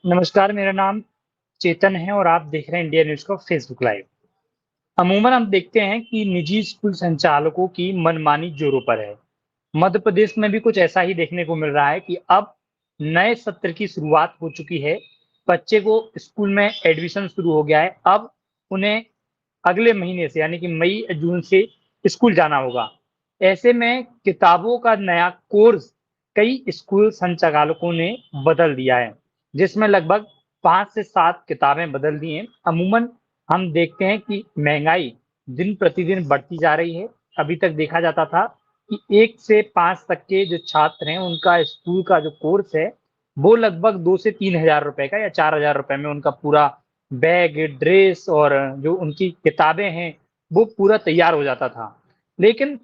नमस्कार, मेरा नाम चेतन है और आप देख रहे हैं इंडिया न्यूज़ का फेसबुक लाइव। अमूमन हम देखते हैं कि निजी स्कूल संचालकों की मनमानी जोरों पर है। मध्य प्रदेश में भी कुछ ऐसा ही देखने को मिल रहा है कि अब नए सत्र की शुरुआत हो चुकी है। बच्चे को स्कूल में एडमिशन शुरू हो गया है। अब उन्हें अगले महीने से यानी कि मई जून से स्कूल जाना होगा। ऐसे में किताबों का नया कोर्स कई स्कूल संचालकों ने बदल दिया है, जिसमें लगभग 5 से 7 किताबें बदल दी हैं। अमूमन हम देखते हैं कि महंगाई दिन प्रतिदिन बढ़ती जा रही है। अभी तक देखा जाता था कि 1 से 5 तक के जो छात्र हैं, उनका स्कूल का जो कोर्स है, वो लगभग 2 से 3 हज़ार रुपए का या 4 हज़ार रुपए में उनका पूरा बैग, ड्रेस और जो उनकी किताबें हैं, वो पूरा तैयार हो जाता था। लेकिन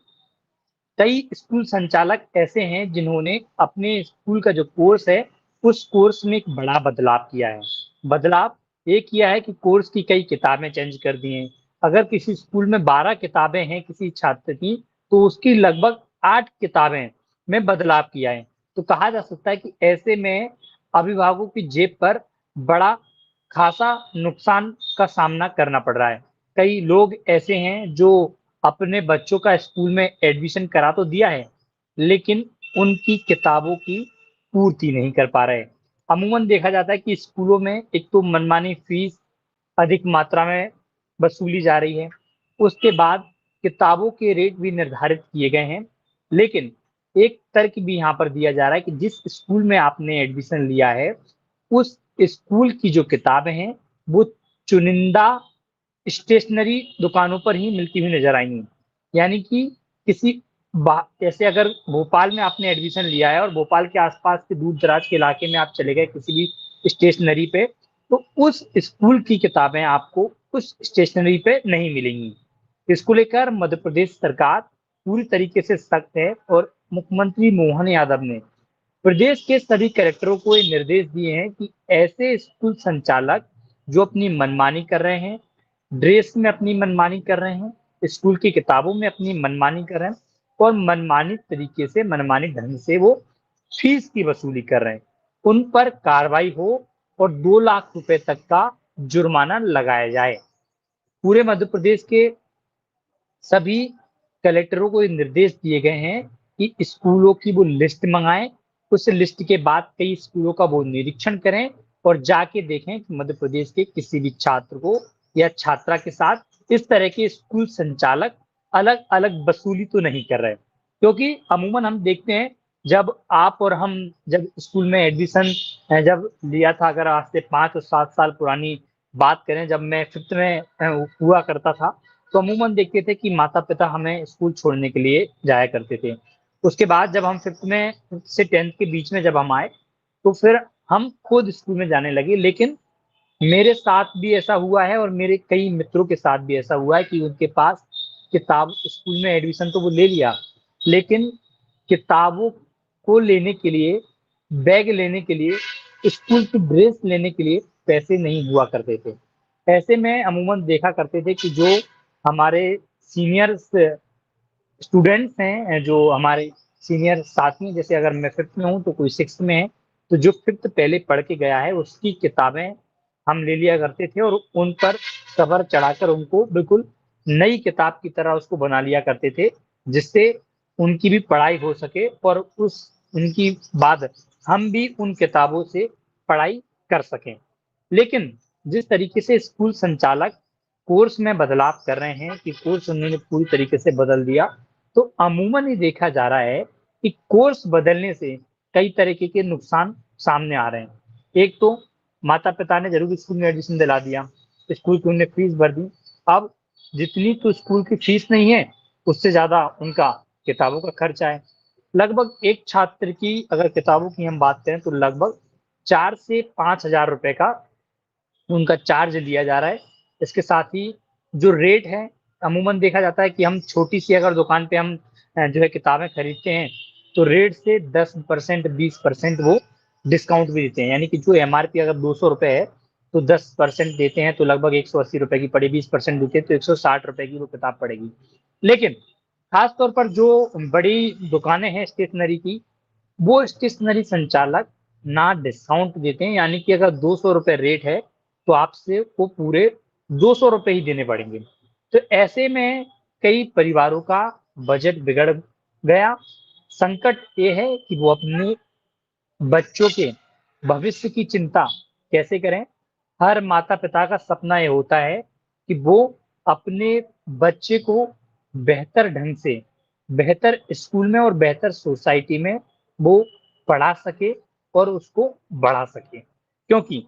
कई स्कूल संचालक ऐसे हैं जिन्होंने अपने स्कूल का जो कोर्स है, उस कोर्स में एक बड़ा बदलाव किया है। बदलाव ये किया है कि कोर्स की कई किताबें चेंज कर दी हैं। अगर किसी स्कूल में 12 किताबें हैं किसी छात्र की, तो उसकी लगभग 8 किताबें में बदलाव किया है। तो कहा जा सकता है कि ऐसे में अभिभावकों की जेब पर बड़ा खासा नुकसान का सामना करना पड़ रहा है। कई लोग ऐसे हैं जो अपने बच्चों का स्कूल में एडमिशन करा तो दिया है, लेकिन उनकी किताबों की पूर्ति नहीं कर पा रहे। अमूमन देखा जाता है कि स्कूलों में एक तो मनमानी फीस अधिक मात्रा में वसूली जा रही है। उसके बाद किताबों के रेट भी निर्धारित किए गए हैं। लेकिन एक तर्क भी यहाँ पर दिया जा रहा है कि जिस स्कूल में आपने एडमिशन लिया है, उस स्कूल की जो किताबें हैं, वो चुनिंदा स्टेशनरी दुकानों पर ही मिलती हुई नज़र आएँगी। यानी कि किसी बा जैसे अगर भोपाल में आपने एडमिशन लिया है और भोपाल के आस-पास के दूर-दराज के इलाके में आप चले गए किसी भी स्टेशनरी पे, तो उस स्कूल की किताबें आपको उस स्टेशनरी पे नहीं मिलेंगी। इसको लेकर मध्य प्रदेश सरकार पूरी तरीके से सख्त है और मुख्यमंत्री मोहन यादव ने प्रदेश के सभी कलेक्टरों को ये निर्देश दिए हैं कि ऐसे स्कूल संचालक जो अपनी मनमानी कर रहे हैं, ड्रेस में अपनी मनमानी कर रहे हैं, स्कूल की किताबों में अपनी मनमानी कर रहे हैं और मनमानी तरीके से, मनमानी ढंग से वो फीस की वसूली कर रहे हैं, उन पर कार्रवाई हो और 2 लाख रुपए तक का जुर्माना लगाया जाए। पूरे मध्य प्रदेश के सभी कलेक्टरों को ये निर्देश दिए गए हैं कि स्कूलों की वो लिस्ट मंगाएं। उस लिस्ट के बाद कई स्कूलों का वो निरीक्षण करें और जाके देखें कि मध्य प्रदेश के किसी भी छात्र को या छात्रा के साथ इस तरह के स्कूल संचालक अलग अलग वसूली तो नहीं कर रहे, क्योंकि अमूमन हम देखते हैं जब आप और हम जब स्कूल में एडमिशन जब लिया था, अगर आज से 5 और 7 साल पुरानी बात करें, जब मैं फिफ्थ में हुआ करता था, तो अमूमन देखते थे कि माता-पिता हमें स्कूल छोड़ने के लिए जाया करते थे। उसके बाद जब हम 5th से 10th के बीच में जब हम आए, तो फिर हम खुद स्कूल में जाने लगे। लेकिन मेरे साथ भी ऐसा हुआ है और मेरे कई मित्रों के साथ भी ऐसा हुआ है कि उनके पास किताब स्कूल में एडमिशन तो वो ले लिया, लेकिन किताबों को लेने के लिए, बैग लेने के लिए, स्कूल की ड्रेस लेने के लिए पैसे नहीं हुआ करते थे। ऐसे में अमूमन देखा करते थे कि जो हमारे सीनियर्स स्टूडेंट्स हैं, जो हमारे सीनियर साथी, जैसे अगर मैं 5th में हूँ तो कोई 6th में है, तो जो 5th पहले पढ़ के गया है उसकी किताबें हम ले लिया करते थे और उन पर कवर चढ़ाकर उनको बिल्कुल नई किताब की तरह उसको बना लिया करते थे, जिससे उनकी भी पढ़ाई हो सके और उस उनकी बाद हम भी उन किताबों से पढ़ाई कर सकें। लेकिन जिस तरीके से स्कूल संचालक कोर्स में बदलाव कर रहे हैं कि कोर्स उन्होंने पूरी तरीके से बदल दिया, तो अमूमन ये देखा जा रहा है कि कोर्स बदलने से कई तरीके के नुकसान सामने आ रहे हैं। एक तो माता-पिता ने ज़रूर स्कूल में एडमिशन दिला दिया, स्कूल की उन्होंने फीस भर दी। अब जितनी तो स्कूल की फीस नहीं है, उससे ज़्यादा उनका किताबों का खर्चा है। लगभग एक छात्र की अगर किताबों की हम बात करें तो लगभग 4 से 5 हज़ार रुपए का उनका चार्ज लिया जा रहा है। इसके साथ ही जो रेट है, अमूमन देखा जाता है कि हम छोटी-सी अगर दुकान पे हम जो है किताबें खरीदते हैं, तो रेट से 10% 20% वो डिस्काउंट भी देते हैं। यानी कि जो एमआरपी अगर ₹200 है, तो 10% देते हैं तो लगभग ₹180 की पड़ेगी, 20% देते हैं तो ₹160 की वो किताब पड़ेगी। लेकिन खास तौर पर जो बड़ी दुकानें हैं स्टेशनरी की, वो स्टेशनरी संचालक ना डिस्काउंट देते हैं, यानी कि अगर 200 रुपए रेट है तो आपसे वो पूरे 200 रुपए ही देने पड़ेंगे। तो ऐसे में कई परिवारों का बजट बिगड़ गया। संकट ये है कि वो अपने बच्चों के भविष्य की चिंता कैसे करें। हर माता-पिता का सपना ये होता है कि वो अपने बच्चे को बेहतर ढंग से, बेहतर स्कूल में और बेहतर सोसाइटी में वो पढ़ा सके और उसको बढ़ा सके। क्योंकि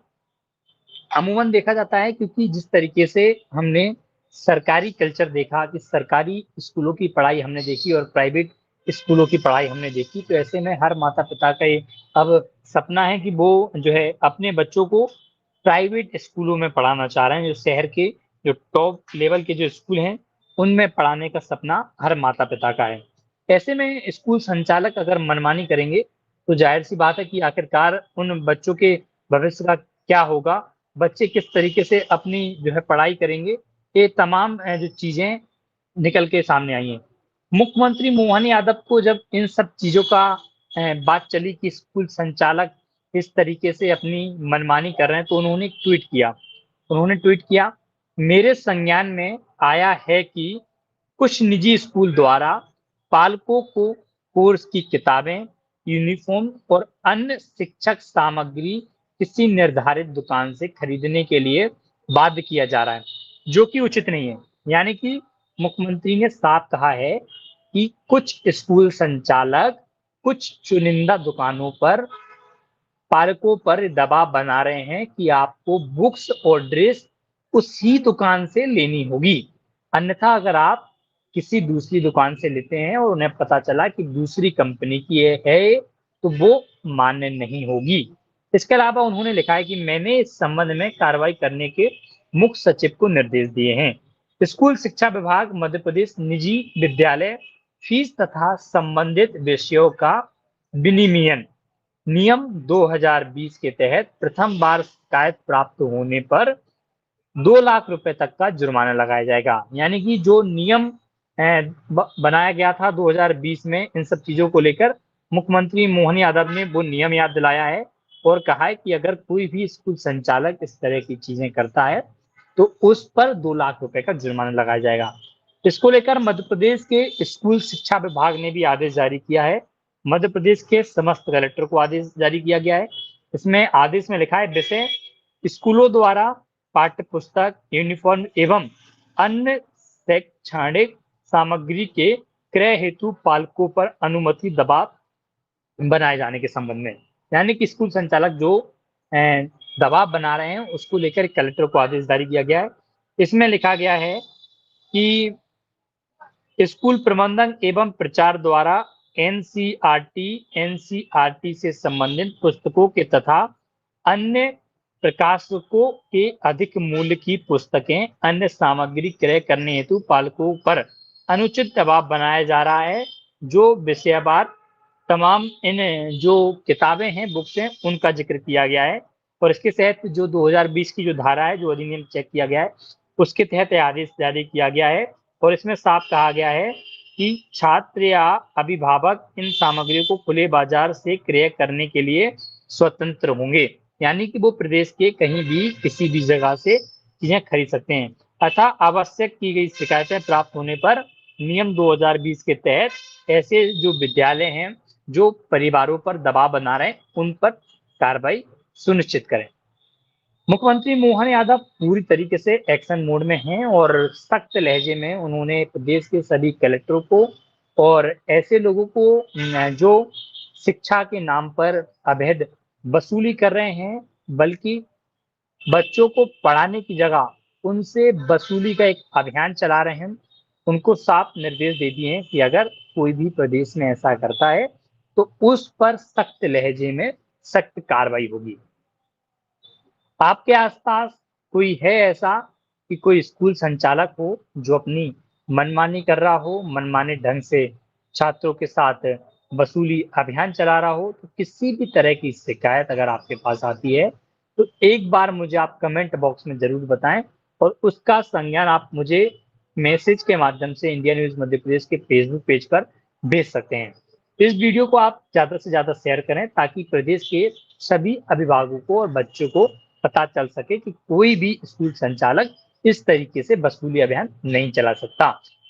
अमूमन देखा जाता है, क्योंकि जिस तरीके से हमने सरकारी कल्चर देखा कि सरकारी स्कूलों की पढ़ाई हमने देखी और प्राइवेट स्कूलों की पढ़ाई हमने देखी, तो ऐसे में हर माता-पिता का ये अब सपना है कि वो जो है अपने बच्चों को प्राइवेट स्कूलों में पढ़ाना चाह रहे हैं। जो शहर के जो टॉप लेवल के जो स्कूल हैं, उनमें पढ़ाने का सपना हर माता-पिता का है। ऐसे में स्कूल संचालक अगर मनमानी करेंगे, तो ज़ाहिर-सी बात है कि आखिरकार उन बच्चों के भविष्य का क्या होगा, बच्चे किस तरीके से अपनी जो है पढ़ाई करेंगे, ये तमाम जो चीज़ें निकल के सामने आई हैं। मुख्यमंत्री मोहन यादव को जब इन सब चीज़ों का बात चली कि स्कूल संचालक इस तरीके से अपनी मनमानी कर रहे हैं, तो उन्होंने एक ट्वीट किया। उन्होंने ट्वीट किया, मेरे संज्ञान में आया है कि कुछ निजी स्कूल द्वारा पालकों को कोर्स की किताबें, यूनिफ़ॉर्म और अन्य शिक्षक सामग्री किसी निर्धारित दुकान से खरीदने के लिए बाध्य किया जा रहा है, जो कि उचित नहीं है। यानी कि मुख्यमंत्री ने साफ कहा है कि कुछ स्कूल संचालक कुछ चुनिंदा दुकानों पर पालकों पर दबाव बना रहे हैं कि आपको बुक्स और ड्रेस उसी दुकान से लेनी होगी। अन्यथा अगर आप किसी दूसरी दुकान से लेते हैं और उन्हें पता चला कि दूसरी कंपनी की ये है, तो वो मान्य नहीं होगी। इसके अलावा उन्होंने लिखा है कि मैंने इस संबंध में कार्रवाई करने के मुख्य सचिव को निर्देश दिए हैं। स्कूल शिक्षा विभाग मध्य प्रदेश निजी विद्यालय फीस तथा संबंधित विषयों का विनियमन नियम 2020 के तहत प्रथम बार शिकायत प्राप्त होने पर 2 लाख रुपए तक का जुर्माना लगाया जाएगा। यानी कि जो नियम बनाया गया था 2020 में इन सब चीजों को लेकर, मुख्यमंत्री मोहन यादव ने वो नियम याद दिलाया है और कहा है कि अगर कोई भी स्कूल संचालक इस तरह की चीजें करता है, तो उस पर 2 लाख रुपए का जुर्माना लगाया जाएगा। इसको लेकर मध्य प्रदेश के स्कूल शिक्षा विभाग ने भी आदेश जारी किया है। मध्य प्रदेश के समस्त कलेक्टर को आदेश जारी किया गया है। इसमें आदेश में लिखा है, विषय स्कूलों द्वारा पाठ्य पुस्तक, यूनिफॉर्म एवं अन्य शैक्षणिक सामग्री के क्रय हेतु पालकों पर अनुमति दबाव बनाए जाने के संबंध में। यानी कि स्कूल संचालक जो दबाव बना रहे हैं, उसको लेकर कलेक्टर को आदेश जारी किया गया है। इसमें लिखा गया है कि स्कूल प्रबंधन एवं प्रचार द्वारा एनसीईआरटी से संबंधित पुस्तकों के तथा अन्य प्रकाशकों के अधिक मूल्य की पुस्तकें, अन्य सामग्री क्रय करने हेतु पालकों पर अनुचित दबाव बनाया जा रहा है। जो विषयवार तमाम इन जो किताबें हैं, बुक्स हैं, उनका जिक्र किया गया है और इसके तहत जो 2020 की जो धारा है, जो अधिनियम चेक किया गया है, उसके तहत यह आदेश जारी किया गया है और इसमें साफ कहा गया है कि छात्र या अभिभावक इन सामग्रियों को खुले बाजार से क्रय करने के लिए स्वतंत्र होंगे। यानी कि वो प्रदेश के कहीं भी किसी भी जगह से चीजें खरीद सकते हैं। अतः आवश्यक की गई शिकायतें प्राप्त होने पर नियम 2020 के तहत ऐसे जो विद्यालय हैं, जो परिवारों पर दबाव बना रहे हैं, उन पर कार्रवाई सुनिश्चित करें। मुख्यमंत्री मोहन यादव पूरी तरीके से एक्शन मोड में हैं और सख्त लहजे में उन्होंने प्रदेश के सभी कलेक्टरों को और ऐसे लोगों को जो शिक्षा के नाम पर अवैध वसूली कर रहे हैं, बल्कि बच्चों को पढ़ाने की जगह उनसे वसूली का एक अभियान चला रहे हैं, उनको साफ निर्देश दे दिए हैं कि अगर कोई भी प्रदेश में ऐसा करता है, तो उस पर सख्त लहजे में सख्त कार्रवाई होगी। आपके आसपास कोई है ऐसा कि कोई स्कूल संचालक हो जो अपनी मनमानी कर रहा हो, मनमाने ढंग से छात्रों के साथ वसूली अभियान चला रहा हो, तो किसी भी तरह की शिकायत अगर आपके पास आती है, तो एक बार मुझे आप कमेंट बॉक्स में ज़रूर बताएँ और उसका संज्ञान आप मुझे मैसेज के माध्यम से इंडिया न्यूज़ मध्य प्रदेश के फेसबुक पेज पर भेज सकते हैं। इस वीडियो को आप ज़्यादा से ज़्यादा शेयर करें ताकि प्रदेश के सभी अभिभावकों को और बच्चों को पता चल सके कि कोई भी स्कूल संचालक इस तरीके से वसूली अभियान नहीं चला सकता।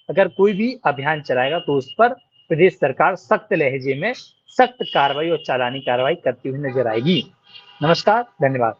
अगर कोई भी अभियान चलाएगा तो उस पर प्रदेश सरकार सख्त लहजे में सख्त कार्रवाई और चालानी कार्रवाई करती हुई नजर आएगी। नमस्कार, धन्यवाद।